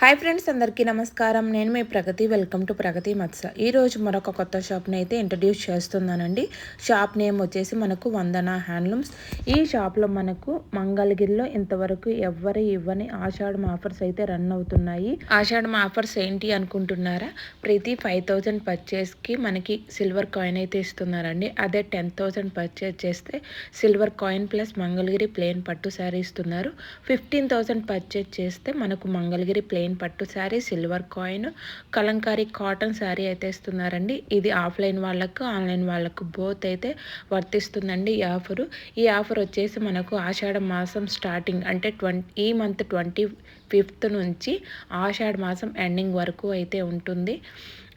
Hi friends, అందరికీ నమస్కారం. నేను మీ ప్రగతి. వెల్కమ్ టు ప్రగతి మత్స. ఈరోజు మరొక కొత్త షాప్ని అయితే ఇంట్రడ్యూస్ చేస్తున్నానండి. షాప్ నేమ్ వచ్చేసి మనకు వందన హ్యాండ్లూమ్స్. ఈ షాప్లో మనకు మంగళగిరిలో ఇంతవరకు ఎవ్వరు ఇవ్వని ఆషాఢం ఆఫర్స్ అయితే రన్ అవుతున్నాయి. ఆషాఢం ఆఫర్స్ ఏంటి అనుకుంటున్నారా? ప్రతి 5,000 పర్చేస్కి మనకి సిల్వర్ కాయిన్ అయితే ఇస్తున్నారండి. అదే 10,000 పర్చేస్ చేస్తే silver coin plus Mangalagiri plain పట్టు శారీ ఇస్తున్నారు. 15,000 పర్చేస్ చేస్తే మనకు మంగళగిరి ప్లెయిన్ పట్టు sari, silver coin, Kalamkari cotton sari అయితే ఇస్తున్నారండి. ఇది ఆఫ్లైన్ వాళ్ళకు, ఆన్లైన్ వాళ్ళకు బోత్ అయితే వర్తిస్తుందండి ఈ ఆఫర్ వచ్చేసి మనకు ఆషాఢ మాసం స్టార్టింగ్ అంటే ఈ మంత్ 25th నుంచి ఆషాఢ మాసం ఎండింగ్ వరకు అయితే ఉంటుంది.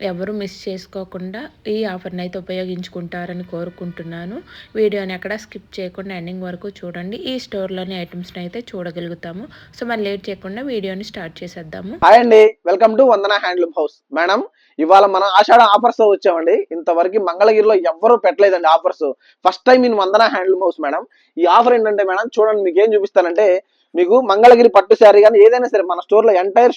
ఎవరు మిస్ చేసుకోకుండా ఈ ఆఫర్ని అయితే ఉపయోగించుకుంటారని కోరుకుంటున్నాను. వీడియోని ఎక్కడ స్కిప్ చేయకుండా ఎండింగ్ వరకు చూడండి. ఈ స్టోర్లోని ఐటమ్స్ని అయితే చూడగలుగుతాము. సో మరి లేట్ చేయకుండా వీడియోని స్టార్ట్ చేసేద్దాము. హాయ్ అండి, welcome to Vandana handloom house. Madam, ఇవాళ మనం ఆషాఢ ఆఫర్స్ వచ్చామండి. ఇంతవరకు మంగళగిరిలో ఎవ్వరూ పెట్టలేదండి offers. First time in Vandana handloom house. Madam, ఈ ఆఫర్ ఏంటంటే మేడం చూడండి, మీకు ఏం చూపిస్తానంటే, మీకు మంగళగిరి పట్టు శారీ కానీ ఏదైనా సరే మన స్టోర్లో ఎంటైర్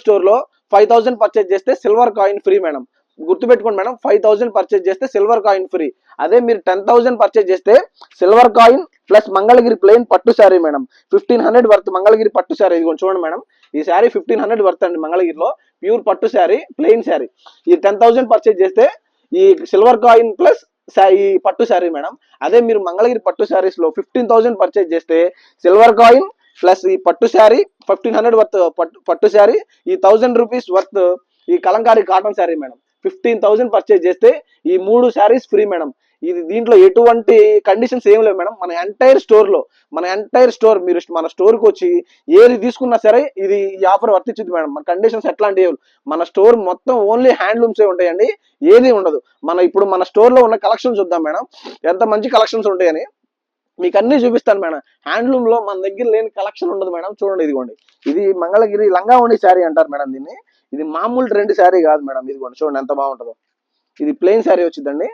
స్టోర్లో 5,000 పర్చేజ్ చేస్తే సిల్వర్ కాయిన్ ఫ్రీ. మేడం గుర్తుపెట్టుకోండి మేడం, 5,000 పర్చేజ్ చేస్తే సిల్వర్ కాయిన్ ఫ్రీ. అదే మీరు 10,000 పర్చేజ్ చేస్తే silver coin plus Mangalagiri plain పట్టు శారీ. మేడం 1,500 వర్త్ మంగళగిరి పట్టు శారీ. ఇది చూడండి మేడం, ఈ శారీ 1,500 వర్త్ అండి. మంగళగిరిలో ప్యూర్ పట్టు శారీ, ప్లెయిన్ శారీ. ఈ 10,000 పర్చేజ్ చేస్తే ఈ సిల్వర్ కాయిన్ ప్లస్ ఈ పట్టు శారీ. మేడం అదే మీరు మంగళగిరి పట్టు శారీస్ లో 15,000 పర్చేజ్ చేస్తే సిల్వర్ కాయిన్ ప్లస్ ఈ పట్టు శారీ, 1,500 వర్త్ పట్టు శారీ, ఈ 1,000 రూపీస్ వర్త్ ఈ Kalamkari cotton sari. Madam 15,000 purchase చేస్తే ఈ 3 శారీస్ ఫ్రీ. మేడం ఇది దీంట్లో ఎటువంటి కండిషన్స్ ఏం లేవు మేడం. మన ఎంటైర్ స్టోర్ మీరు మన స్టోర్కి వచ్చి ఏది తీసుకున్నా సరే ఇది ఈ ఆఫర్ వర్తించింది మేడం. మన కండిషన్స్ ఎట్లాంటివి, మన స్టోర్ మొత్తం ఓన్లీ హ్యాండ్లూమ్సే ఉంటాయండి, ఏది ఉండదు. ఇప్పుడు మన స్టోర్లో ఉన్న కలెక్షన్స్ చూద్దాం మేడం, ఎంత మంచి కలెక్షన్స్ ఉంటాయని మీకు అన్ని చూపిస్తాను మేడం. హ్యాండ్లూమ్ లో మన దగ్గర లేని కలెక్షన్ ఉండదు మేడం. చూడండి, ఇదిగోండి, ఇది మంగళగిరి లంగా ఓణి శారీ అంటారు మేడం దీన్ని. ఇది మామూలు ట్రెండ్ శారీ కాదు మేడం. ఇదిగోండి చూడండి ఎంత బాగుంటుందో. ఇది ప్లెయిన్ శారీ వచ్చిందండి.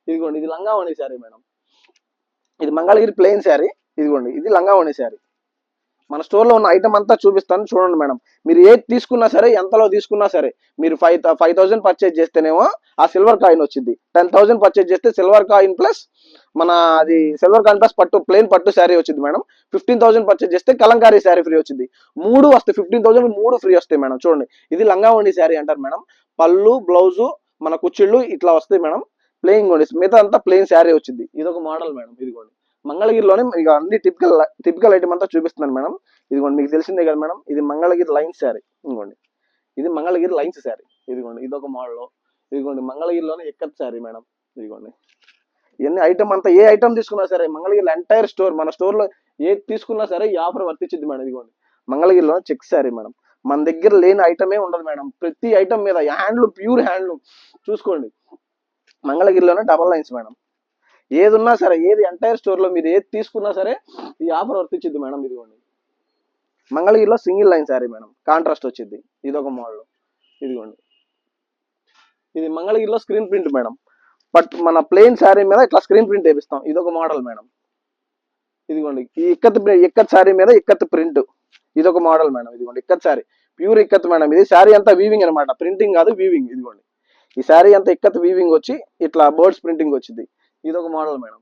ఇదిగోండి, ఇది లంగా ఓణి శారీ మేడం. ఇది మంగళగిరి ప్లెయిన్ శారీ. ఇదిగోండి, ఇది లంగా ఓణి శారీ. మన స్టోర్లో ఉన్న ఐటమ్ అంతా చూపిస్తాను చూడండి మేడం. మీరు ఏది తీసుకున్నా సరే, ఎంతలో తీసుకున్నా సరే, మీరు 5,000 పర్చేజ్ చేస్తేనేమో ఆ సిల్వర్ కాయిన్ వచ్చింది. 10,000 పర్చేజ్ చేస్తే సిల్వర్ కాయిన్ ప్లస్ మన అది సిల్వర్ కాయిన్ ప్లస్ ప్లెయిన్ పట్టు శారీ వచ్చింది మేడం. 15,000 పర్చేజ్ చేస్తే కలంకారీ శారీ ఫ్రీ వచ్చింది. 3 వస్తాయి, 15,000 3 ఫ్రీ వస్తాయి మేడం. చూడండి, ఇది లంగా ఓణి శారీ అంటారు మేడం. పళ్ళు, బ్లౌజు, మన కుచ్చిళ్ళు ఇట్లా వస్తాయి మేడం. ప్లెయిన్ ఓణి, మిగతా అంతా ప్లెయిన్ శారీ వచ్చింది. ఇది ఒక మోడల్ మేడం. ఇదిగోండి, మంగళగిరిలోనే ఇక అన్ని టిపికల్ ఐటమ్ అంతా చూపిస్తున్నాను మేడం. ఇదిగోండి, మీకు తెలిసిందే కదా మేడం, ఇది మంగళగిరి లైన్స్ శారీ. ఇదిగోండి, ఇది మంగళగిరి లైన్స్ శారీ. ఇదిగోండి, ఇదొక మోడల్. ఇదిగోండి, మంగళగిరిలోనే ఎక్కత్ శారీ మేడం. ఇదిగోండి, ఇవన్నీ ఐటమ్ అంతా ఏ ఐటమ్ తీసుకున్నా సరే మంగళగిరి ఎంటైర్ స్టోర్, మన స్టోర్లో ఏది తీసుకున్నా సరే ఈ ఆఫర్ వర్తించింది మేడం. ఇదిగోండి, మంగళగిరిలో చెక్ శారీ మేడం. మన దగ్గర లేని ఐటమే ఉండదు మేడం. ప్రతి ఐటమ్ మీద హ్యాండ్లూమ్, ప్యూర్ హ్యాండ్లూమ్. చూసుకోండి, మంగళగిరిలోనే డబల్ లైన్స్ మేడం. ఏది ఉన్నా సరే, ఏది ఎంటైర్ స్టోర్ లో మీరు ఏది తీసుకున్నా సరే ఈ ఆఫర్ వర్తించింది మేడం. ఇదిగోండి, మంగళగిరిలో single line sari madam, contrast వచ్చింది. ఇదొక మోడల్. ఇదిగోండి, ఇది మంగళగిరిలో స్క్రీన్ ప్రింట్ మేడం. బట్ మన ప్లెయిన్ శారీ మీద ఇట్లా స్క్రీన్ ప్రింట్ వేపిస్తాం. ఇదొక మోడల్ మేడం. ఇదిగోండి, ఈ ఇక్కత్ శారీ మీద ఇక్కత్ ప్రింట్. ఇదొక మోడల్ మేడం. ఇదిగోండి, ఇక్కత్ శారీ, ప్యూర్ ఇక్కత్ మేడం. ఇది శారీ అంతా వీవింగ్ అనమాట, ప్రింటింగ్ కాదు, వీవింగ్. ఇదిగోండి, ఈ శారీ అంతా ఇక్కత్ వీవింగ్ వచ్చి ఇట్లా బర్డ్స్ ప్రింటింగ్ వచ్చింది. ఇదొక మోడల్ మేడం.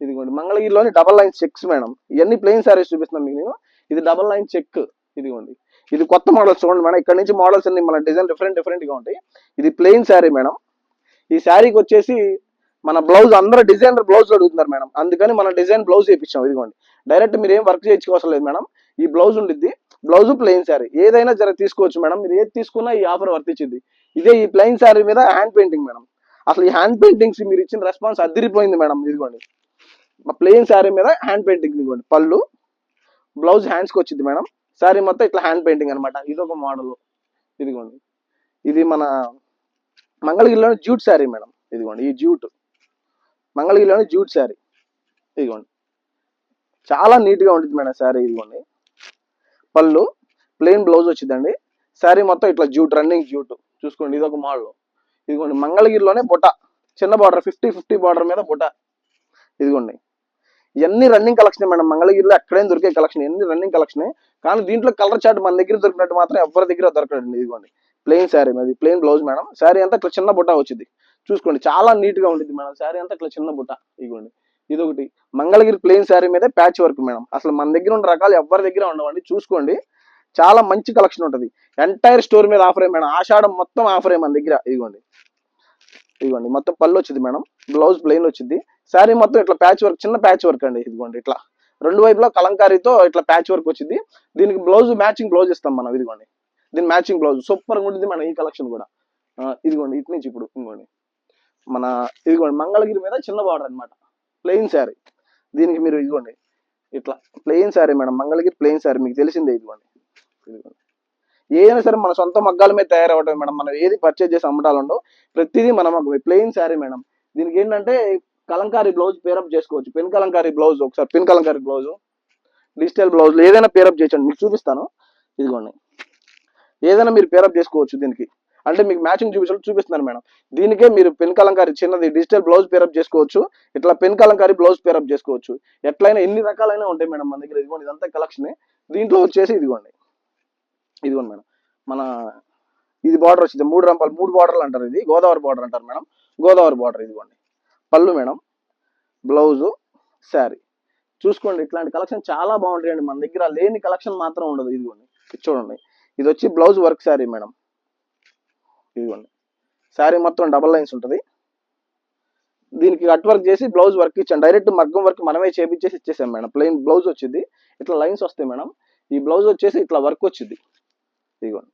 ఇదిగోండి, మంగళగిరిలోని డబల్ లైన్ చెక్స్ మేడం. ఇవన్నీ ప్లెయిన్ శారీస్ చూపిస్తున్నాం మీకు నేను. ఇది డబల్ లైన్ చెక్. ఇదిగోండి, ఇది కొత్త మోడల్స్ చూడండి మేడం. ఇక్కడ నుంచి మోడల్స్ అన్ని మన డిజైన్ డిఫరెంట్ గా ఉంటాయి. ఇది ప్లెయిన్ శారీ మేడం. ఈ శారీకి వచ్చేసి మన బ్లౌజ్ అందరూ డిజైనర్ బ్లౌజ్ అడుగుతున్నారు మేడం, అందుకని మన డిజైన్ బ్లౌజ్ చేయించాం. ఇదిగోండి, డైరెక్ట్ మీరు ఏం వర్క్ చేయించుకోవసం లేదు మేడం. ఈ బ్లౌజ్ ఉండిద్ది, బ్లౌజ్ ప్లెయిన్ శారీ ఏదైనా జర తీసుకోవచ్చు మేడం. మీరు ఏది తీసుకున్నా ఈ ఆఫర్ వర్తించింది. ఇదే ఈ ప్లెయిన్ శారీ మీద హ్యాండ్ పెయింటింగ్ మేడం. అసలు ఈ హ్యాండ్ పెయింటింగ్స్ మీరు ఇచ్చిన రెస్పాన్స్ అదిరిపోయింది మేడం. ఇదిగోండి, ప్లెయిన్ శారీ మీద హ్యాండ్ పెయింటింగ్. ఇదిగోండి, పళ్ళు, బ్లౌజ్ హ్యాండ్స్కి వచ్చింది మేడం. శారీ మొత్తం ఇట్లా హ్యాండ్ పెయింటింగ్ అనమాట. ఇదొక మోడల్. ఇదిగోండి, ఇది మన మంగళగిరిలోని జూట్ శారీ మేడం. ఇదిగోండి, ఈ జూట్ మంగళగిరిలోని జూట్ శారీ. ఇదిగోండి, చాలా నీట్గా ఉంటుంది మేడం శారీ. ఇదిగోండి, పళ్ళు, ప్లెయిన్ బ్లౌజ్ వచ్చిందండి. శారీ మొత్తం ఇట్లా జూట్, రన్నింగ్ జూట్. చూసుకోండి, ఇదొక మోడల్. ఇదిగోండి, మంగళగిరిలోనే బుట్ట, చిన్న బార్డర్, 50-50 బార్డర్ మీద బుట్ట. ఇదిగోండి, ఇవన్నీ రన్నింగ్ కలెక్షన్ మేడం, మంగళగిరిలో ఎక్కడైనా దొరికే కలెక్షన్, ఎన్ని రన్నింగ్ కలెక్షన్. కానీ దీంట్లో కలర్ చార్ట్ మన దగ్గర దొరికినట్టు మాత్రం ఎవరి దగ్గర దొరకదండి. ఇదిగోండి ప్లెయిన్ శారీ, అది ప్లెయిన్ బ్లౌజ్ మేడం. శారీ అంతా ఇట్లా చిన్న బుట్ట వచ్చింది, చూసుకోండి చాలా నీట్ గా ఉంటుంది మేడం. శారీ అంతా ఇట్లా చిన్న బుట్ట. ఇదిగోండి ఇదొకటి మంగళగిరి ప్లెయిన్ శారీ మీద ప్యాచ్ వర్క్ మేడం. అసలు మన దగ్గర ఉన్న రకాలు ఎవరి దగ్గర ఉండవండి, చూసుకోండి చాలా మంచి కలెక్షన్ ఉంటుంది. ఎంటైర్ స్టోర్ మీద ఆఫరే మేడం, ఆషాఢం మొత్తం ఆఫరే మన దగ్గర. ఇదిగోండి ఇదిగోండి మొత్తం పళ్ళు వచ్చింది మేడం, బ్లౌజ్ ప్లెయిన్ వచ్చింది. శారీ మొత్తం ఇట్లా ప్యాచ్ వర్క్, చిన్న ప్యాచ్ వర్క్ అండి. ఇదిగోండి ఇట్లా రెండు వైపులో కలంకారీతో ఇట్లా ప్యాచ్ వర్క్ వచ్చింది. దీనికి బ్లౌజ్ మ్యాచింగ్ బ్లౌజ్ ఇస్తాం మనం. ఇదిగోండి దీని మ్యాచింగ్ బ్లౌజ్ సూపర్ గా ఉంటుంది మన ఈ కలెక్షన్ కూడా. ఇదిగోండి ఇటు నుంచి ఇప్పుడు ఇంకోండి మన ఇదిగోండి మంగళగిరి మీద చిన్న బార్డర్ అనమాట, ప్లెయిన్ శారీ. దీనికి మీరు ఇదిగోండి ఇట్లా plain sari madam, Mangalagiri plain sari మీకు తెలిసిందే. ఇదిగోండి ఇదిగోండి ఏదైనా సరే మన సొంత మగ్గాల మీద తయారవటం మేడం, మనం ఏది పర్చేజ్ చేసి అమ్మటాలు ప్రతిదీ మన మగ్గమే. Plain sari madam. దీనికి ఏంటంటే కలంకారీ బ్లౌజ్ పేరప్ చేసుకోవచ్చు, పెన్ కలంకారీ బ్లౌజ్, ఒకసారి pen Kalamkari blouse, digital blouse ఏదైనా పేరప్ చేయొచ్చండి, మీకు చూపిస్తాను. ఇదిగోండి ఏదైనా మీరు పేరప్ చేసుకోవచ్చు దీనికి, అంటే మీకు మ్యాచింగ్ చూపిస్తున్నాను మేడం. దీనికే మీరు పెన్ కలంకారీ చిన్నది డిజిటల్ బ్లౌజ్ పేరప్ చేసుకోవచ్చు, ఇట్లా పెన్ కలంకారీ బ్లౌజ్ పేరప్ చేసుకోవచ్చు. ఎట్లయినా ఎన్ని రకాలైనా ఉంటాయి మేడం మన దగ్గర. ఇదిగోండి ఇదంతా కలెక్షన్. దీంట్లో వచ్చేసి ఇదిగోండి మేడం మన ఇది బార్డర్ వచ్చింది 3 రంపాలు, 3 బార్డర్లు అంటారు, ఇది గోదావరి బార్డర్ అంటారు మేడం, గోదావరి బార్డర్. ఇదిగోండి పళ్ళు మేడం, బ్లౌజు, శారీ. చూసుకోండి ఇట్లాంటి కలెక్షన్ చాలా బాగుంటాయండి మన దగ్గర, లేని కలెక్షన్ మాత్రం ఉండదు. ఇదిగోండి చూడండి ఇది వచ్చి బ్లౌజ్ వర్క్ శారీ మేడం. ఇదిగోండి శారీ మొత్తం డబల్ లైన్స్ ఉంటుంది. దీనికి కట్ వర్క్ చేసి బ్లౌజ్ వర్క్ ఇచ్చాను, డైరెక్ట్ మగ్గం వర్క్ మనమే చేపించేసి ఇచ్చేసాం మేడం. ప్లెయిన్ బ్లౌజ్ వచ్చింది, ఇట్లా లైన్స్ వస్తాయి మేడం. ఈ బ్లౌజ్ వచ్చేసి ఇట్లా వర్క్ వచ్చింది. ఇదిగోండి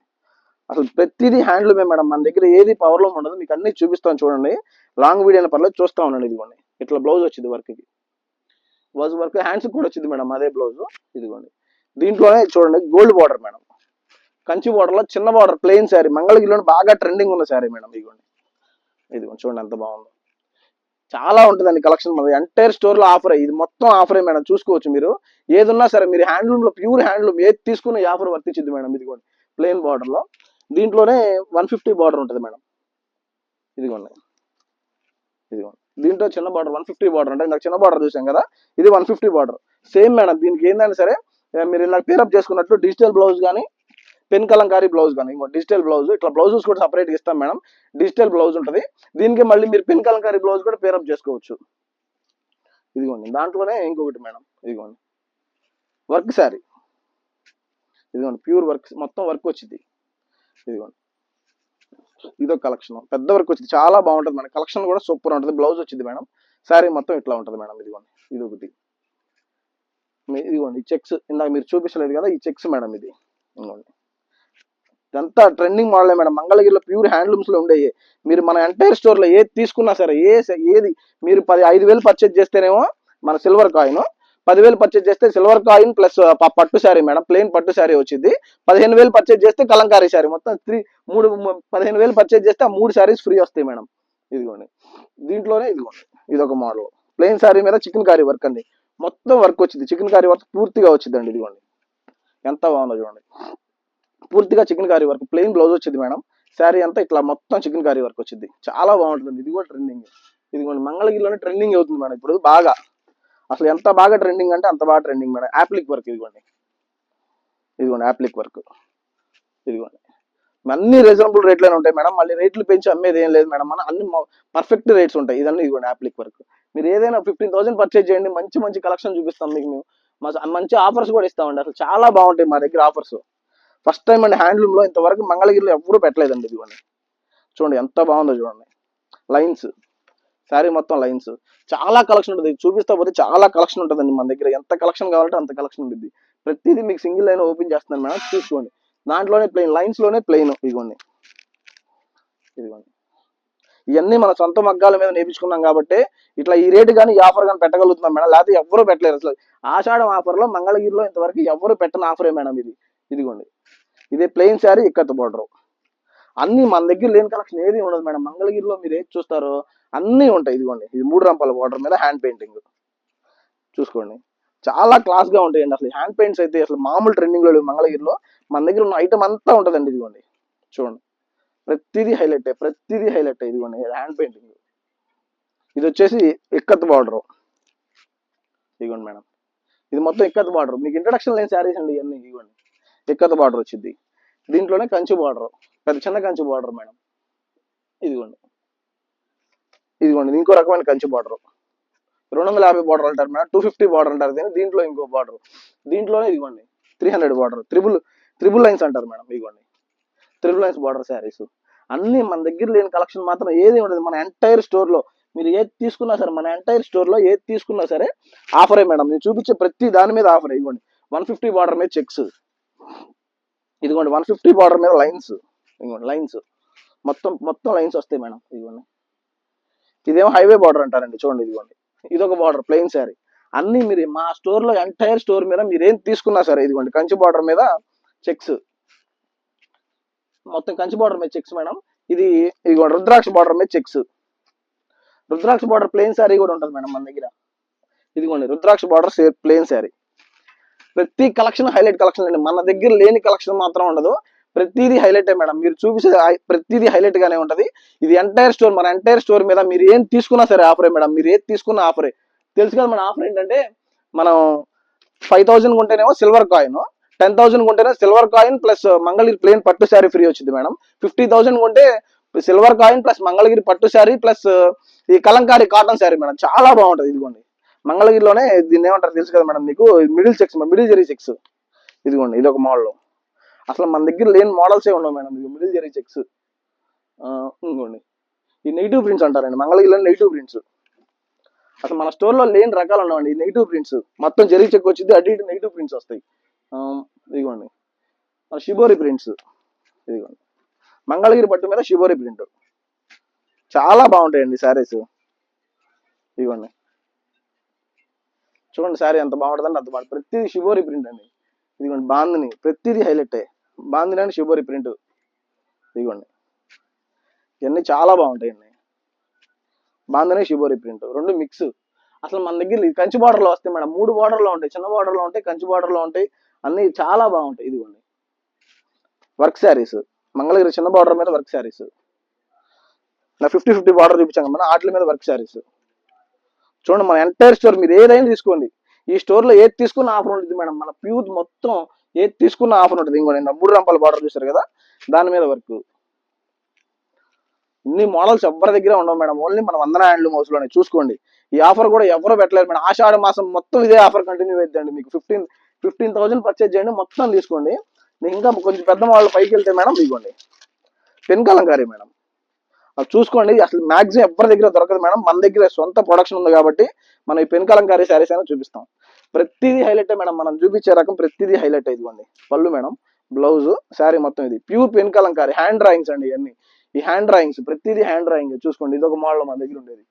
అసలు ప్రతిదీ హ్యాండ్లూమే మేడం, మన దగ్గర ఏది పవర్లో ఉండదు. మీకు అన్ని చూపిస్తాను చూడండి, లాంగ్ వీడియో పర్లేదు చూస్తా ఉండండి. ఇదిగోండి ఇట్లా బ్లౌజ్ వచ్చింది, వర్క్కి బ్లౌజ్ వర్క్, హ్యాండ్స్ కూడా వచ్చింది మేడం అదే బ్లౌజ్. ఇదిగోండి దీంట్లోనే చూడండి gold border madam, Kanchi border లో చిన్న బార్డర్, ప్లెయిన్ శారీ, మంగళగిరిలో బాగా ట్రెండింగ్ ఉన్న శారీ మేడం. ఇదిగోండి చూడండి ఎంత బాగుందో, చాలా ఉంటుందండి కలెక్షన్. మన ఎంటైర్ స్టోర్ లో ఆఫర్, ఇది మొత్తం ఆఫరే మేడం. చూసుకోవచ్చు మీరు ఏదున్నా సరే, మీరు హ్యాండ్లూమ్ లో ప్యూర్ హ్యాండ్లూమ్ ఏది తీసుకున్న ఈ ఆఫర్ వర్తించింది మేడం. ఇదిగోండి ప్లెయిన్ బార్డర్ లో, దీంట్లోనే 150 బార్డర్ ఉంటుంది మేడం. ఇదిగోండి దీంట్లో చిన్న బార్డర్ 150 బార్డర్ అంటే నాకు చిన్న బార్డర్ చూసాం కదా, ఇది 150 బార్డర్ సేమ్ మేడం. దీనికి ఏంటంటే సరే మీరు ఇలా పేరప్ చేసుకున్నట్లు డిజిటల్ బ్లౌజ్ కానీ పెన్ కలంకారీ బ్లౌజ్ కానీ, ఇంకో డిజిటల్ బ్లౌజ్, ఇట్లా బ్లౌజెస్ కూడా సపరేట్ గా ఇస్తాం మేడం. డిజిటల్ బ్లౌజ్ ఉంటుంది, దీనికి మళ్ళీ మీరు పెన్ కలంకారీ బ్లౌజ్ కూడా పేరప్ చేసుకోవచ్చు. ఇదిగోండి దాంట్లోనే ఇంకొకటి మేడం, ఇదిగోండి వర్క్ శారీ. ఇదిగోండి ప్యూర్ వర్క్, మొత్తం వర్క్ వచ్చింది. ఇదిగోండి ఇదో కలెక్షన్, పెద్ద వర్క్ వచ్చింది, చాలా బాగుంటుంది మేడం. కలెక్షన్ కూడా సూపర్ ఉంటుంది. బ్లౌజ్ వచ్చింది మేడం, శారీ మొత్తం ఇట్లా ఉంటుంది మేడం. ఇదిగోండి ఇది ఒకటి. ఇదిగోండి ఈ చెక్స్ ఇందాక మీరు చూపించలేదు కదా, ఈ చెక్స్ మేడం. ఇది ఇదిగోండి ఇదంతా ట్రెండింగ్ మోడలే మేడం, మంగళగిరిలో ప్యూర్ హ్యాండ్లూమ్స్ లో ఉండేవి. మీరు మన ఎంటైర్ స్టోర్ లో ఏది తీసుకున్నా సరే, ఏది మీరు 5,000 పర్చేజ్ చేస్తేనేమో మన సిల్వర్ కాయిన్, 10,000 పర్చేజ్ చేస్తే సిల్వర్ కాయిన్ ప్లస్ పట్టు శారీ మేడం, ప్లెయిన్ పట్టు శారీ వచ్చింది. 15,000 పర్చేజ్ చేస్తే కలంకారీ శారీ, మొత్తం 15,000 పర్చేజ్ చేస్తే ఆ 3 శారీస్ ఫ్రీ వస్తాయి మేడం. ఇదిగోండి దీంట్లోనే ఇదిగోండి ఇదొక మోడల్, ప్లెయిన్ శారీ మీద చికెన్ కారీ వర్క్ అండి, మొత్తం వర్క్ వచ్చింది, చికెన్ కారీ వర్క్ పూర్తిగా వచ్చిందండి. ఇదిగోండి ఎంత బాగుందో చూడండి, పూర్తిగా chikankari work, plain blouse వచ్చింది మేడం. శారీ అంతా ఇట్లా మొత్తం చికెన్ కారీ వర్క్ వచ్చింది, చాలా బాగుంటుంది. ఇది కూడా ట్రెండింగ్. ఇదిగోండి మంగళగిరిలోనే ట్రెండింగ్ అవుతుంది మేడం ఇప్పుడు బాగా, అసలు ఎంత బాగా ట్రెండింగ్ అంటే అంత బాగా ట్రెండింగ్ మేడం. యాప్లిక్ వర్క్, ఇదిగోండి యాప్లిక్ వర్క్. ఇదిగోండి అన్ని రీజనబుల్ రేట్లోనే ఉంటాయి మేడం, మళ్ళీ రేట్లు పెంచి అమ్మేది ఏం లేదు మేడం, మన అన్ని పర్ఫెక్ట్ రేట్స్ ఉంటాయి. ఇదన్నీ ఇదిగోండి యాప్లిక్ వర్క్. మీరు ఏదైనా 15,000 పర్చేజ్ చేయండి, మంచి మంచి కలెక్షన్ చూపిస్తాం మీకు. మేము మంచి ఆఫర్స్ కూడా ఇస్తామండి, అసలు చాలా బాగుంటాయి మా దగ్గర ఆఫర్స్. ఫస్ట్ టైం అండి హ్యాండ్లూమ్ లో, ఇంతవరకు మంగళగిరిలో ఎప్పుడూ పెట్టలేదండి. ఇదిగోండి చూడండి ఎంత బాగుందో చూడండి, లైన్స్, శారీ మొత్తం లైన్స్, చాలా కలెక్షన్ ఉంటుంది. చూపిస్తా పోతే చాలా కలెక్షన్ ఉంటుందండి మన దగ్గర, ఎంత కలెక్షన్ కావాలంటే అంత కలెక్షన్ ఉంటుంది. ప్రతిదీ మీకు సింగిల్ లైన్ ఓపెన్ చేస్తున్నాను మేడం, చూసుకోండి. దాంట్లోనే ప్లెయిన్, లైన్స్ లోనే ప్లెయిన్. ఇదిగోండి ఇవన్నీ మన సొంత మగ్గాల మీద నేర్చుకున్నాం కాబట్టి ఇట్లా ఈ రేటు కానీ ఈ ఆఫర్ కానీ పెట్టగలుగుతున్నాం మేడం, లేకపోతే ఎవరు పెట్టలేరు. అసలు ఆషాఢం ఆఫర్ లో మంగళగిరిలో ఇంతవరకు ఎవరు పెట్టని ఆఫరే మేడం ఇది. ఇదిగోండి ఇదే ప్లెయిన్ శారీ, ఇక్కత్ బార్డర్, అన్ని మన దగ్గర లేని కలెక్షన్ ఏది ఉండదు మేడం. మంగళగిరిలో మీరు ఏది చూస్తారో అన్నీ ఉంటాయి. ఇదిగోండి ఇది 3 రంపాల బార్డర్ మీద హ్యాండ్ పెయింటింగ్, చూసుకోండి చాలా క్లాస్ గా ఉంటాయండి. అసలు హ్యాండ్ పెయింట్స్ అయితే అసలు మామూలు ట్రెండింగ్ లో లేవు మంగళగిరిలో, మన దగ్గర ఉన్న ఐటమ్ అంతా ఉంటుందండి. ఇదిగోండి చూడండి ప్రతిదీ హైలైట్, ఇదిగోండి హ్యాండ్ పెయింటింగ్. ఇది వచ్చేసి ఇక్కత్ బార్డర్, ఇదిగోండి మేడం, ఇది మొత్తం ఇక్కత్ బార్డర్, మీకు ఇంట్రడక్షన్ లేని శారీస్ అండి ఇవన్నీ. ఇదిగోండి ఇక్కత్ బార్డర్ వచ్చింది, దీంట్లోనే కంచి బార్డర్, పెద్ద చిన్న కంచి బార్డర్ మేడం. ఇదిగోండి ఇదిగోండి ఇంకో రకమైన కంచి బార్డర్, 250 బార్డర్ అంటారు మేడం, 250 బార్డర్ అంటారు దీన్ని. దీంట్లో ఇంకో బార్డర్, దీంట్లోనే ఇదిగోండి 300 బార్డర్, త్రిబుల్ లైన్స్ అంటారు మేడం. ఇదిగోండి త్రిబుల్ లైన్స్ బార్డర్ శారీస్ అన్ని మన దగ్గర లేని కలెక్షన్ మాత్రం ఏది ఉండదు మన ఎంటైర్ స్టోర్ లో. మీరు ఏది తీసుకున్నా సరే, మన ఎంటైర్ స్టోర్ లో ఏది తీసుకున్నా సరే ఆఫరే మేడం. నేను చూపించే ప్రతి దాని మీద ఆఫర్. ఇదిగోండి 150 బార్డర్ మీద చెక్స్, ఇదిగోండి 150 బార్డర్ మీద లైన్స్, ఇదిగోండి లైన్స్ మొత్తం లైన్స్ వస్తాయి మేడం. ఇదిగోండి ఇదేమో హైవే బార్డర్ అంటారండి, చూడండి ఇదిగోండి ఇదొక బార్డర్ ప్లెయిన్ శారీ. అన్ని మీరు మా స్టోర్ లో ఎంటైర్ స్టోర్ మీద మీరు ఏం తీసుకున్నా సరే, ఇదిగోండి కంచి బార్డర్ మీద చెక్స్, మొత్తం కంచి బార్డర్ మీద చెక్స్ మేడం. ఇది ఇదిగోండి రుద్రాక్ష బార్డర్ మీద చెక్స్, రుద్రాక్ష బార్డర్ ప్లెయిన్ శారీ కూడా ఉంటుంది మేడం మన దగ్గర. ఇదిగోండి రుద్రాక్ష బార్డర్ ప్లెయిన్ శారీ. ప్రతి కలెక్షన్ హైలైట్ కలెక్షన్ అండి, మన దగ్గర లేని కలెక్షన్ మాత్రం ఉండదు. ప్రతిదీ హైలైట్ మేడం, మీరు చూపించే ప్రతిదీ హైలైట్ గానే ఉంటది. ఇది ఎంటైర్ స్టోర్, మన ఎంటైర్ స్టోర్ మీద మీరు ఏం తీసుకున్నా సరే ఆఫరే మేడం. మీరు ఏది తీసుకున్న ఆఫరే. తెలుసు కదా మన ఆఫర్ ఏంటంటే, మనం 5000 కొంటేనేమో సిల్వర్ కాయిన్, 10,000 కొంటేనే silver coin plus Mangalagiri plain పట్టు శారీ ఫ్రీ వచ్చింది మేడం. 50,000 కొంటే సిల్వర్ కాయిన్ ప్లస్ మంగళగిరి పట్టు శారీ ప్లస్ ఈ కలంకారీ కాటన్ శారీ మేడం, చాలా బాగుంటది. ఇదిగోండి మంగళగిరిలోనే దీన్ని ఏమంటారు తెలుసు కదా మేడం మీకు, middle checks, middle zari checks. ఇదిగోండి ఇదొక మోడల్, అసలు మన దగ్గర లేని మోడల్సే ఉండవు మేడం. ఇది మిడిల్ జరీ చెక్స్. ఇంకోండి ఈ నెగిటివ్ ప్రింట్స్ అంటారండి, మంగళగిరిలో నెగిటివ్ ప్రింట్స్. అసలు మన స్టోర్ లో లేని రకాలు ఉన్నాయండి ఈ నెగిటివ్ ప్రింట్స్. మొత్తం జరీ చెక్ వచ్చింది, అటు ఇటు నెగిటివ్ ప్రింట్స్ వస్తాయి. ఇదిగోండి షిబోరి ప్రింట్స్, ఇదిగోండి మంగళగిరి పట్టు మీద షిబోరి ప్రింట్, చాలా బాగుంటాయండి శారీస్. ఇదిగోండి చూడండి శారీ ఎంత బాగుంటుందండి, అంత బాగుంటుంది. ప్రతిదీ షిబోరి ప్రింట్ అండి. ఇదిగోండి బాందిని, ప్రతిదీ హైలైట్ బాందిని అండి షిబోరి ప్రింట్. ఇదిగోండి ఇవన్నీ చాలా బాగుంటాయండి, బాందిని షిబోరి ప్రింట్ రెండు మిక్స్. అసలు మన దగ్గర కంచి బార్డర్ లో వస్తాయి మేడం, 3 బార్డర్ లో ఉంటాయి, చిన్న బార్డర్ లో ఉంటాయి, కంచి బార్డర్ లో ఉంటాయి, అన్ని చాలా బాగుంటాయి. ఇదిగోండి వర్క్ శారీస్, మంగళగిరి చిన్న బార్డర్ మీద వర్క్ శారీస్. నా 50-50 బార్డర్ చూపించాను మన వాటి మీద వర్క్ శారీస్. చూడండి మన ఎంటైర్ స్టోర్ మీరు ఏదైనా తీసుకోండి, ఈ స్టోర్ లో ఏది తీసుకున్న ఆఫర్ ఉంటుంది మేడం. మన ప్యూర్ మొత్తం ఏది తీసుకున్న ఆఫర్ ఉంటుంది. ఇంకోటి 3 రంపాల బార్డర్ చూసారు కదా, దాని మీద వర్క్. ఇన్ని మోడల్స్ ఎవరి దగ్గర ఉండవు మేడం, ఓన్లీ మన వందన హ్యాండ్లూమ్ హౌస్ లోనే. చూసుకోండి ఈ ఆఫర్ కూడా ఎవరు పెట్టలేదు మేడం. ఆషాఢ మాసం మొత్తం ఇదే ఆఫర్ కంటిన్యూ అవుతుందండి. మీకు 15,000 పర్చేజ్ చేయండి, మొత్తం తీసుకోండి. మీకు ఇంకా కొంచెం పెద్ద మోడల్ పైకి వెళ్తే మేడం, ఇదిగోండి పెన్ కలంకారీ మేడం, అది చూసుకోండి. అసలు మాక్సిమం ఎవరి దగ్గర దొరకదు మేడం, మన దగ్గర సొంత ప్రొడక్షన్ ఉంది కాబట్టి మనం ఈ పెన్ కలంకారీ శారీస్ అయినా చూపిస్తాం. ప్రతిదీ హైలైట్ మేడం, మనం చూపించే రకం ప్రతిదీ హైలైట్. ఇదిగోండి పళ్ళు మేడం, బ్లౌజ్, శారీ మొత్తం ఇది pure pen Kalamkari, hand drawings అండి ఇవన్నీ. ఈ హ్యాండ్ డ్రాయింగ్స్ ప్రతిదీ హ్యాండ్ డ్రాయింగ్. చూసుకోండి ఇదొక మోడల్ మన దగ్గర ఉండేది.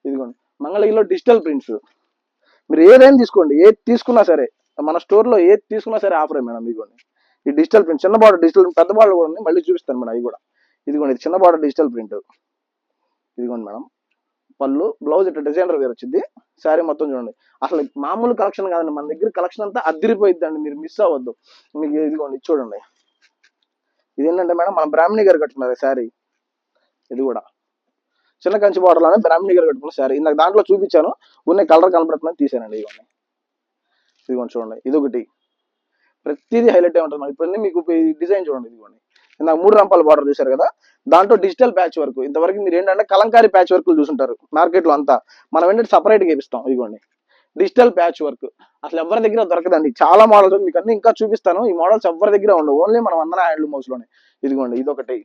ఇదిగోండి మంగళగిరిలో డిజిటల్ ప్రింట్స్. మీరు ఏదైనా తీసుకోండి, ఏది తీసుకున్నా సరే మన స్టోర్ లో ఏది తీసుకున్నా సరే ఆఫరే మేడం. ఇదిగోండి ఈ డిజిటల్ ప్రింట్, చిన్న బార్డర్ డిజిటల్, పెద్ద బార్డర్ కూడా ఉంది, మళ్ళీ చూపిస్తాను మేడం అవి కూడా. ఇదిగోండి ఇది చిన్న బార్డర్ డిజిటల్ ప్రింట్. ఇదిగోండి మేడం పళ్ళు, బ్లౌజ్ ఇట్లా డిజైనర్ వేరు వచ్చింది, శారీ మొత్తం చూడండి. అసలు మామూలు కలెక్షన్ కాదండి, మన దగ్గర కలెక్షన్ అంతా అద్దరిపోయిద్దండి, మీరు మిస్ అవ్వద్దు. మీకు ఇదిగోండి చూడండి, ఇదేంటంటే మేడం మన బ్రాహ్మణి గారు కట్టుకున్నారు శారీ. ఇది కూడా చిన్న కంచి బార్డర్ లోనే బ్రాహ్మణి గారు కట్టుకున్న శారీ. ఇందాక దాంట్లో చూపించాను, ఉన్న కలర్ కనపడుతుందని తీసానండి. ఇదిగోండి ఇదిగోండి చూడండి ఇదొకటి, ప్రతిదీ హైలైట్ అయి ఉంటుంది. ఇప్పుడు మీకు డిజైన్ చూడండి. ఇదిగోండి ఇందాక 3 రంపాల బార్డర్ చూసారు కదా, దాంట్లో డిజిటల్ ప్యాచ్ వర్క్. ఇంతవరకు మీరు ఏంటంటే కలంకారీ ప్యాచ్ వర్క్ చూసుంటారు మార్కెట్ లో అంతా, మనం ఏంటంటే సపరేట్ గా ఇస్తాం. ఇదిగోండి డిజిటల్ ప్యాచ్ వర్క్, అసలు ఎవరి దగ్గర దొరకదండి. చాలా మోడల్స్ మీకు అన్ని ఇంకా చూపిస్తాను. ఈ మోడల్స్ ఎవరి దగ్గర ఉండవు, ఓన్లీ మన వందన హ్యాండ్లూమ్ హౌస్ లోనే. ఇదిగోండి ఇదొకటి,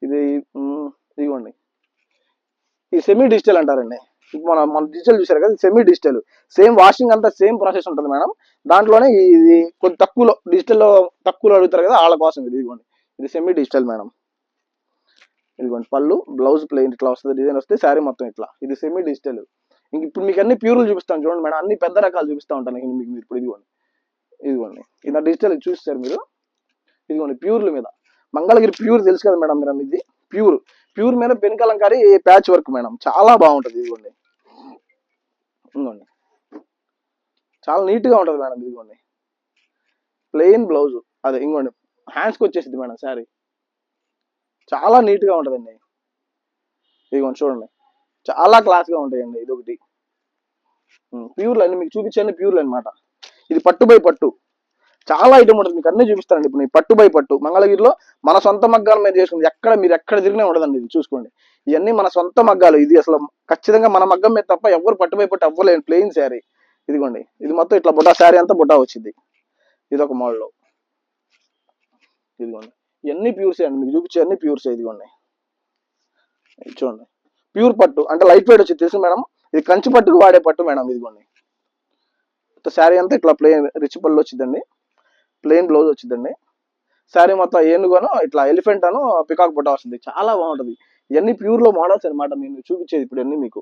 ఇది ఇదిగోండి ఈ సెమీ డిజిటల్ అంటారండి. మన డిజిటల్ చూసారు కదా, సెమీ డిజిటల్, సేమ్ వాషింగ్ అంతా సేమ్ ప్రాసెస్ ఉంటుంది మేడం. దాంట్లోనే ఇది కొంచెం తక్కువలో, డిజిటల్లో తక్కువలో అడుగుతారు కదా వాళ్ళ కోసం ఇది. ఇదిగోండి ఇది సెమీ డిజిటల్ మేడం. ఇదిగోండి పళ్ళు, బ్లౌజ్ ప్లెయిన్ ఇట్లా వస్తుంది, డిజైన్ వస్తే శారీ మొత్తం ఇట్లా. ఇది సెమీ డిజిటల్. ఇంక ఇప్పుడు మీకు అన్ని ప్యూర్లు చూపిస్తాను చూడండి మేడం, అన్ని పెద్ద రకాలు చూపిస్తా ఉంటాను మీకు. ఇప్పుడు ఇదిగోండి ఇదిగోండి ఇలా డిజిటల్ చూస్తారు మీరు. ఇదిగోండి ప్యూర్ల మీద మంగళగిరి ప్యూర్ తెలుసు కదా మేడం మీరు, ఇది ప్యూర్ మీద pen Kalamkari patch work madam, చాలా బాగుంటది. ఇదిగోండి ఇదిగోండి చాలా నీట్ గా ఉంటది మేడం. ఇదిగోండి ప్లెయిన్ బ్లౌజ్, అదే ఇంకోండి హ్యాండ్స్కి వచ్చేసింది మేడం శారీ, చాలా నీట్ గా ఉంటదండి. ఇదిగోండి చూడండి చాలా క్లాస్ గా ఉంటాయండి. ఇదొకటి ప్యూర్ లైన్ మీకు చూపించాను, ప్యూర్ లైన్ అనమాట. ఇది పట్టు బై పట్టు, చాలా ఐటమ్ ఉంటుంది, మీకు అన్ని చూపిస్తానండి. ఇప్పుడు పట్టు బై పట్టు మంగళగిరిలో మన సొంత మగ్గాల మీద చేసుకుంది, మీరు ఎక్కడ తిరిగినా ఉండదండి. ఇది చూసుకోండి, ఇవన్నీ మన సొంత మగ్గాలు. ఇది అసలు ఖచ్చితంగా మన మగ్గం మీద తప్ప ఎవరు పట్టు బై పట్టు అవ్వలేని ప్లెయిన్ శారీ. ఇదిగోండి, ఇది మొత్తం ఇట్లా బుటా శారీ అంతా బుటా వచ్చింది. ఇది ఒక మోడల్. ఇదిగోండి, ఇవన్నీ ప్యూర్సే అండి, మీకు చూపించే అన్ని ప్యూర్సే. ఇదిగోండి, చూడండి, ప్యూర్ పట్టు అంటే లైట్ వెయిట్ వచ్చి తెలుసు మేడం. ఇది కంచి పట్టుకు వాడే పట్టు మేడం. ఇదిగోండి, శారీ అంతా ఇట్లా ప్లెయిన్ రిచ్ పళ్ళు వచ్చిందండి, ప్లెయిన్ బ్లౌజ్ వచ్చిందండి. శారీ మొత్తం ఏనుగును ఇట్లా ఎలిఫెంట్ అను పికాక్ బుట్ట వస్తుంది, చాలా బాగుంటది. ఇవన్నీ ప్యూర్ లో మోడల్స్ అనమాట, నేను చూపించేది ఇప్పుడు అన్ని మీకు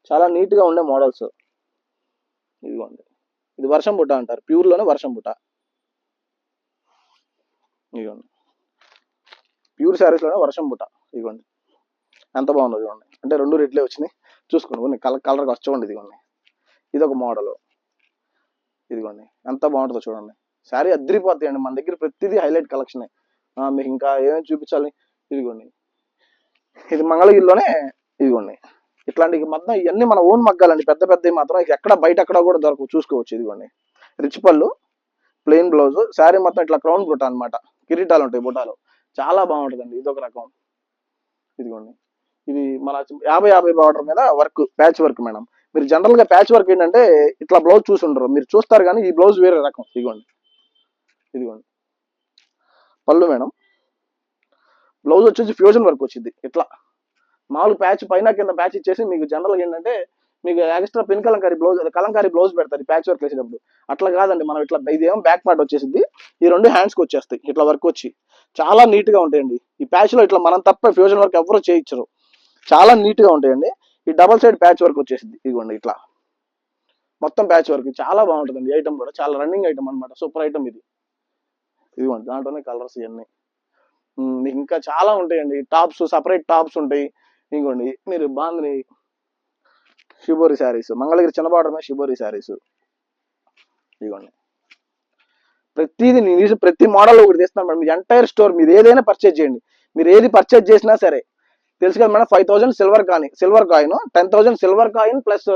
చాలా నీట్ గా ఉండే మోడల్స్. ఇదిగోండి, ఇది వర్షం బుట్ట అంటారు, ప్యూర్ లోనే వర్షం బుట్ట. ఇదిగోండి, ప్యూర్ శారీస్ లోనే వర్షం బుట్ట. ఇదిగోండి, ఎంత బాగుందో చూడండి, అంటే 2 రెట్లే వచ్చినాయి. చూసుకోండి, కలర్ గా చూడండి. ఇదిగోండి, ఇది ఒక మోడల్. ఇదిగోండి, ఎంత బాగుంటుందో చూడండి. శారీ అద్దరిపోతాయి అండి, మన దగ్గర ప్రతిదీ హైలైట్ కలెక్షన్. మీకు ఇంకా ఏమేమి చూపించాలి. ఇదిగోండి, ఇది మంగళగిరిలోనే. ఇదిగోండి, ఇట్లాంటి మొత్తం ఇవన్నీ మన ఓన్ మగ్గాలండి, పెద్ద పెద్దవి మాత్రం ఎక్కడ బయట ఎక్కడ కూడా దొరకవు, చూసుకోవచ్చు. ఇదిగోండి, రిచ్ పళ్ళు, ప్లెయిన్ బ్లౌజ్, శారీ మొత్తం ఇట్లా క్రౌన్ బుట్ట అనమాట, కిరీటాలు ఉంటాయి బుటాలు, చాలా బాగుంటుందండి. ఇదొక రకం. ఇదిగోండి, ఇది మన 50-50 బార్డర్ మీద వర్క్, ప్యాచ్ వర్క్ మేడం. మీరు జనరల్ గా ప్యాచ్ వర్క్ ఏంటంటే ఇట్లా బ్లౌజ్ చూసి ఉండరు, మీరు చూస్తారు కానీ ఈ బ్లౌజ్ వేరే రకం. ఇదిగోండి, ఇదిగోండి పళ్ళు మేడం. బ్లౌజ్ వచ్చేసి ఫ్యూజన్ వర్క్ వచ్చింది, ఇట్లా మామూలు ప్యాచ్ పైన కింద ప్యాచ్ ఇచ్చేసి మీకు జనరల్ ఏంటంటే మీకు extra pen Kalamkari blouse, Kalamkari blouse పెడతారు ప్యాచ్ వర్క్ వేసేటప్పుడు. అట్లా కాదండి, మనం ఇట్లా ఇదేమో బ్యాక్ పార్ట్ వచ్చేసింది, ఈ 2 హ్యాండ్స్ కి వచ్చేస్తాయి ఇట్లా వర్క్ వచ్చి, చాలా నీట్ గా ఉంటాయండి. ఈ ప్యాచ్ లో ఇట్లా మనం తప్ప ఫ్యూజన్ వర్క్ ఎవరు చేయించరు, చాలా నీట్ గా ఉంటాయండి. ఈ డబల్ సైడ్ ప్యాచ్ వర్క్ వచ్చేసింది. ఇదిగోండి, ఇట్లా మొత్తం ప్యాచ్ వర్క్ చాలా బాగుంటుందండి. ఐటమ్ కూడా చాలా రన్నింగ్ ఐటమ్ అనమాట, సూపర్ ఐటమ్ ఇది. ఇదిగోండి, దాంట్లోనే కలర్స్ ఇవన్నీ. మీకు ఇంకా చాలా ఉంటాయండి, టాప్స్, సపరేట్ టాప్స్ ఉంటాయి. ఇంకోండి, మీరు బాందని షిబోరి శారీస్, మంగళగిరి చిన్న బార్డర్ మీద షిబోరి శారీస్. ఇదిగోండి, ప్రతిదీ నేను తీసి ప్రతి మోడల్ ఒకటి తీస్తాను మేడం. మీ ఎంటైర్ స్టోర్ మీరు ఏదైనా పర్చేజ్ చేయండి, మీరు ఏది పర్చేజ్ చేసినా సరే తెలుసు కదా madam. 5,000 silver coin, 10,000 silver coin plus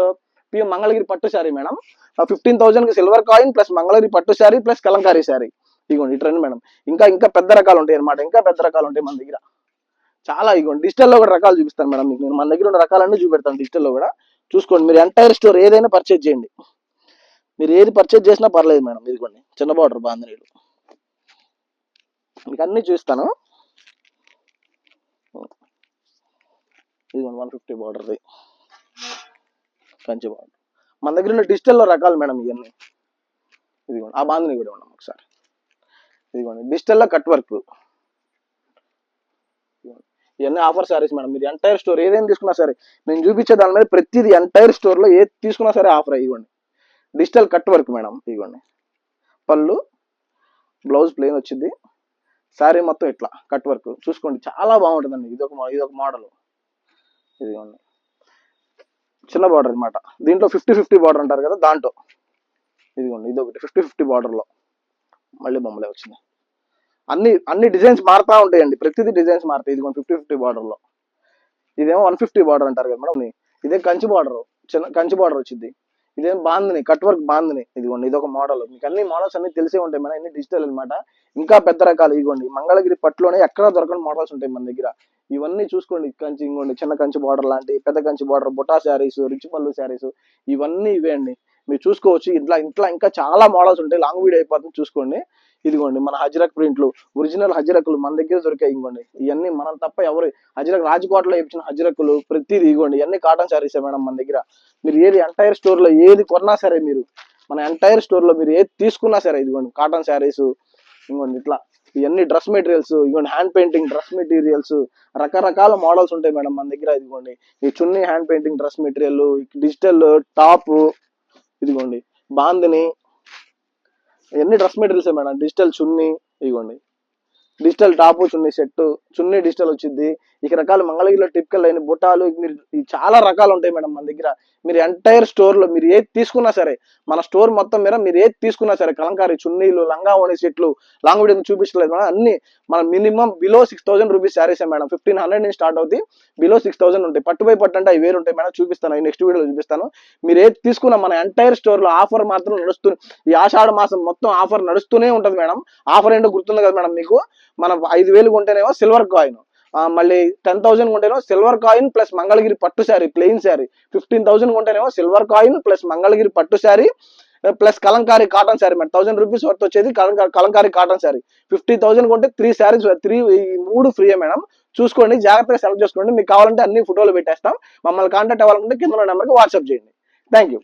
Mangalagiri పట్టు sari madam. 15,000 silver coin plus Mangalagiri పట్టు శారీ ప్లస్ కలంకారీ శారీ. ఇదిగోండి, ఇట్లా మేడం. ఇంకా ఇంకా పెద్ద రకాలు ఉంటాయి అనమాట, ఇంకా పెద్ద రకాలు ఉంటాయి మన దగ్గర చాలా. ఇదిగోండి, డిజిటల్లో కూడా రకాలు చూపిస్తాను మేడం మీకు నేను, మన దగ్గర ఉన్న రకాలన్నీ చూపెడతాను డిజిటల్లో కూడా. చూసుకోండి, మీరు ఎంటైర్ స్టోర్ ఏదైనా పర్చేజ్ చేయండి, మీరు ఏది పర్చేజ్ చేసినా పర్లేదు మేడం. ఇదిగోండి, చిన్న బార్డర్ బాంధనీలు మీకు అన్ని చూస్తాను. ఇదిగోండి, 150 బార్డర్ది కంచి బార్డర్. మన దగ్గర ఉన్న డిజిటల్లో రకాలు మేడం ఇవన్నీ. ఇదిగోండి, ఆ బాంధని కూడా ఉన్నాం ఒకసారి. ఇదిగోండి, డిజిటల్లో కట్ వర్క్. ఇవన్నీ ఆఫర్ శారీస్ మేడం. మీరు ఎంటైర్ స్టోర్ ఏదైనా తీసుకున్నా సరే, నేను చూపించే దాని మీద ప్రతిదీ ఎంటైర్ స్టోర్ లో ఏది తీసుకున్నా సరే ఆఫర్. ఇవ్వండి, డిజిటల్ కట్ వర్క్ మేడం. ఇవ్వండి, పళ్ళు, బ్లౌజ్ ప్లెయిన్ వచ్చింది, శారీ మొత్తం ఇట్లా కట్ వర్క్. చూసుకోండి, చాలా బాగుంటుందండి. ఇదొక మోడల్. ఇదిగోండి, చిన్న బార్డర్ అనమాట, దీంట్లో 50-50 బార్డర్ అంటారు కదా, దాంట్లో. ఇదిగోండి, ఇదొకటి 50-50 బార్డర్ లో మళ్ళీ బొమ్మలే వచ్చింది. అన్ని డిజైన్స్ మారుతా ఉంటాయండి, ప్రతిదీ డిజైన్స్ మారుతాయి. ఇదిగోండి, 50-50 బార్డర్ లో. ఇదేమో 150 బార్డర్ అంటారు కదా మేడం. ఇదే కంచి బార్డర్, చిన్న కంచి బార్డర్ వచ్చింది. ఇదేం బాందని, కట్ వర్క్ బాందని. ఇదిగోండి, ఇదొక మోడల్. మీకు అన్ని మోడల్స్ అన్ని తెలిసే ఉంటాయి మేడం, అన్ని డిజిటల్ అనమాట. ఇంకా పెద్ద రకాలు. ఇదిగోండి, మంగళగిరి పట్టులోనే ఎక్కడ దొరకని మోడల్స్ ఉంటాయి మన దగ్గర. ఇవన్నీ చూసుకోండి, కంచి, ఇంకోండి చిన్న కంచి బార్డర్ లాంటి, పెద్ద కంచి బార్డర్, బుటా శారీస్, రిచ్ పళ్ళు శారీస్, ఇవన్నీ ఇవే అండి. మీరు చూసుకోవచ్చు, ఇంట్లో ఇంకా చాలా మోడల్స్ ఉంటాయి, లాంగ్ వీడియో అయిపోతుంది, చూసుకోండి. ఇదిగోండి, మన హజరక్ ప్రింట్లు, ఒరిజినల్ హజరకులు మన దగ్గర దొరికాయి. ఇంకోండి, ఇవన్నీ మనం తప్ప ఎవరు, హజరక్ రాజ్కోట్లో ఇచ్చిన హజరకులు ప్రతిదీ. ఇదిగోండి, ఇవన్నీ కాటన్ శారీసే మేడం మన దగ్గర. మీరు ఏది ఎంటైర్ స్టోర్ లో ఏది కొన్నా సరే, మీరు మన ఎంటైర్ స్టోర్ లో మీరు ఏది తీసుకున్నా సరే, ఇదిగోండి కాటన్ శారీస్. ఇంకోండి, ఇట్లా ఇవన్నీ డ్రెస్ మెటీరియల్స్. ఇదిగోండి, హ్యాండ్ పెయింటింగ్ డ్రెస్ మెటీరియల్స్, రకరకాల మోడల్స్ ఉంటాయి మేడం మన దగ్గర. ఇదిగోండి, ఈ chunni hand painting dress material, digital top, ఇదిగోండి బాందిని, ఇవన్నీ dress materials madam. Digital chunni, ఇదిగోండి digital top chunni set, chunni digital వచ్చింది. ఇక రకాల మంగళగిరిలో టిపికల్ అయిన బుటాలు మీరు చాలా రకాలు ఉంటాయి మేడం మన దగ్గర. మీరు ఎంటైర్ స్టోర్ లో మీరు ఏది తీసుకున్నా సరే, మన స్టోర్ మొత్తం మీద మీరు ఏది తీసుకున్నా సరే, కలంకారీ చున్నీలు, లంగా ఓణి సెట్లు, లాంగ్ వీడియో చూపించలేదు మేడం, అన్ని మన minimum below 6,000 rupees saris madam. 1,500 నుంచి స్టార్ట్ అవుతాయి, బిలో 6,000 ఉంటాయి. పట్టుబై పట్టు అంటే అవి వేరు ఉంటాయి మేడం, చూపిస్తాను నెక్స్ట్ వీడియోలో చూపిస్తాను. మీరు ఏది తీసుకున్నా మన ఎంటైర్ స్టోర్ లో ఆఫర్ మాత్రం నడుస్తుంది. ఈ ఆషాఢ మాసం మొత్తం ఆఫర్ నడుస్తూనే ఉంటది మేడం. ఆఫర్ ఏంటో గుర్తుంది కదా మేడం మీకు, మనం 5,000 కొంటేనేమో సిల్వర్ కాయిన్, మళ్ళీ 10,000 కొంటేనేమో సిల్వర్ కాయిన్ ప్లస్ మంగళగిరి పట్టు శారీ, ప్లెయిన్ శారీ. 15,000 కొంటేనేమో సిల్వర్ కాయిన్ ప్లస్ మంగళగిరి పట్టు sari plus Kalamkari cotton sari madam. 1,000 rupees worth వచ్చేది కలంకారీ కాటన్ శారీ. 50,000 కొంటే 3 శారీస్, 3 ఫ్రీయే మేడం. చూసుకోండి, జాగ్రత్తగా సెలెక్ట్ చేసుకోండి. మీకు కావాలంటే అన్ని ఫోటోలు పెట్టేస్తాం. మమ్మల్ని కాంటాక్ట్ అవ్వాలంటే కింద నెంబర్కి వాట్సాప్ చేయండి. Thank you.